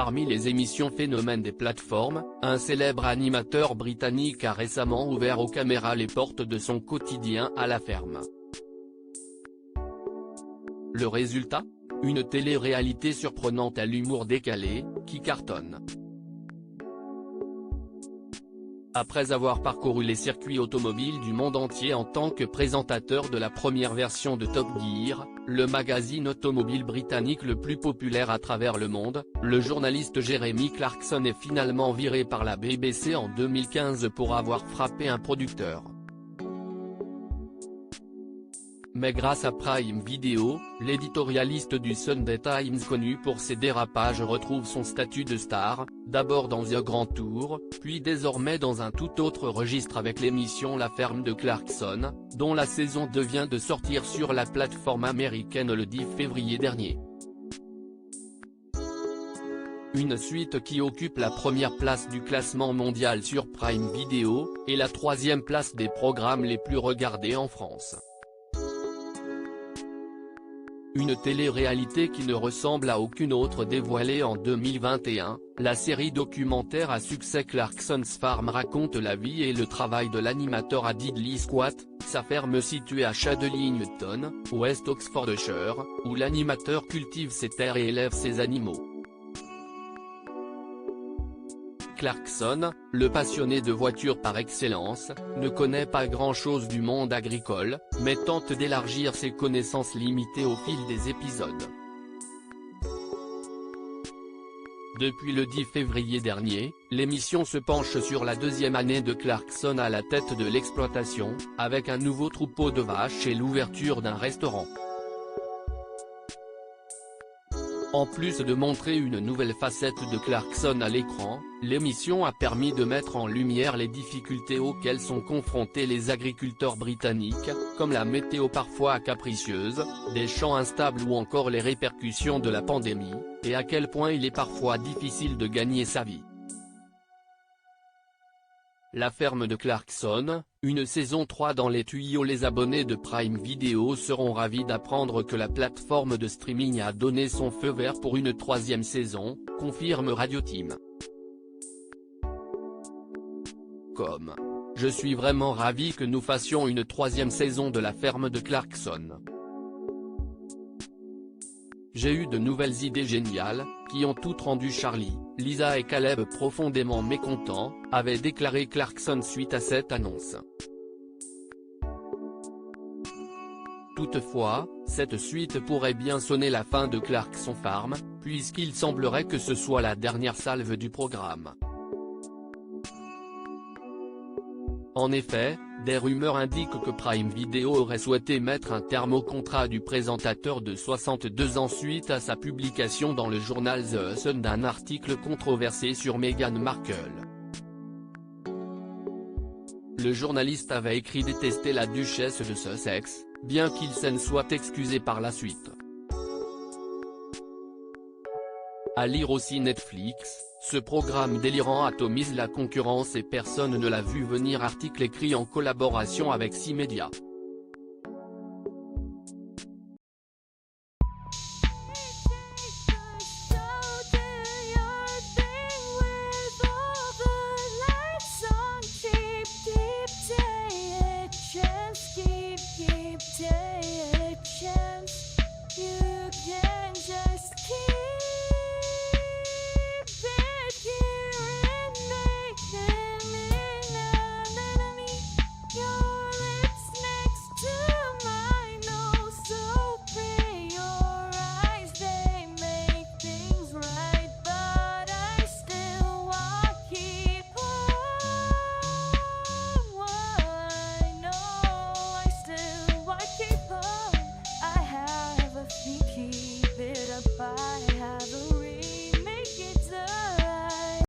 Parmi les émissions phénomènes des plateformes, un célèbre animateur britannique a récemment ouvert aux caméras les portes de son quotidien à la ferme. Le résultat ? Une télé-réalité surprenante à l'humour décalé, qui cartonne. Après avoir parcouru les circuits automobiles du monde entier en tant que présentateur de la première version de Top Gear, le magazine automobile britannique le plus populaire à travers le monde, le journaliste Jeremy Clarkson est finalement viré par la BBC en 2015 pour avoir frappé un producteur. Mais grâce à Prime Video, l'éditorialiste du Sunday Times connu pour ses dérapages retrouve son statut de star, d'abord dans The Grand Tour, puis désormais dans un tout autre registre avec l'émission La Ferme de Clarkson, dont la saison 2 vient de sortir sur la plateforme américaine le 10 février dernier. Une suite qui occupe la première place du classement mondial sur Prime Video, et la troisième place des programmes les plus regardés en France. Une télé-réalité qui ne ressemble à aucune autre dévoilée en 2021, la série documentaire à succès Clarkson's Farm raconte la vie et le travail de l'animateur à Diddley Squat, sa ferme située à Chadlington, West Oxfordshire, où l'animateur cultive ses terres et élève ses animaux. Clarkson, le passionné de voitures par excellence, ne connaît pas grand-chose du monde agricole, mais tente d'élargir ses connaissances limitées au fil des épisodes. Depuis le 10 février dernier, l'émission se penche sur la deuxième année de Clarkson à la tête de l'exploitation, avec un nouveau troupeau de vaches et l'ouverture d'un restaurant. En plus de montrer une nouvelle facette de Clarkson à l'écran, l'émission a permis de mettre en lumière les difficultés auxquelles sont confrontés les agriculteurs britanniques, comme la météo parfois capricieuse, des champs instables ou encore les répercussions de la pandémie, et à quel point il est parfois difficile de gagner sa vie. La ferme de Clarkson, une saison 3 dans les tuyaux. Les abonnés de Prime Video seront ravis d'apprendre que la plateforme de streaming a donné son feu vert pour une troisième saison, confirme Radio Team. Je suis vraiment ravi que nous fassions une troisième saison de la ferme de Clarkson. J'ai eu de nouvelles idées géniales, qui ont toutes rendu Charlie, Lisa et Caleb profondément mécontents, avait déclaré Clarkson suite à cette annonce. Toutefois, cette suite pourrait bien sonner la fin de Clarkson Farm, puisqu'il semblerait que ce soit la dernière salve du programme. En effet, des rumeurs indiquent que Prime Video aurait souhaité mettre un terme au contrat du présentateur de 62 ans suite à sa publication dans le journal The Sun d'un article controversé sur Meghan Markle. Le journaliste avait écrit détester la duchesse de Sussex, bien qu'il s'en soit excusé par la suite. À lire aussi Netflix, ce programme délirant atomise la concurrence et personne ne l'a vu venir. Article écrit en collaboration avec 6 médias.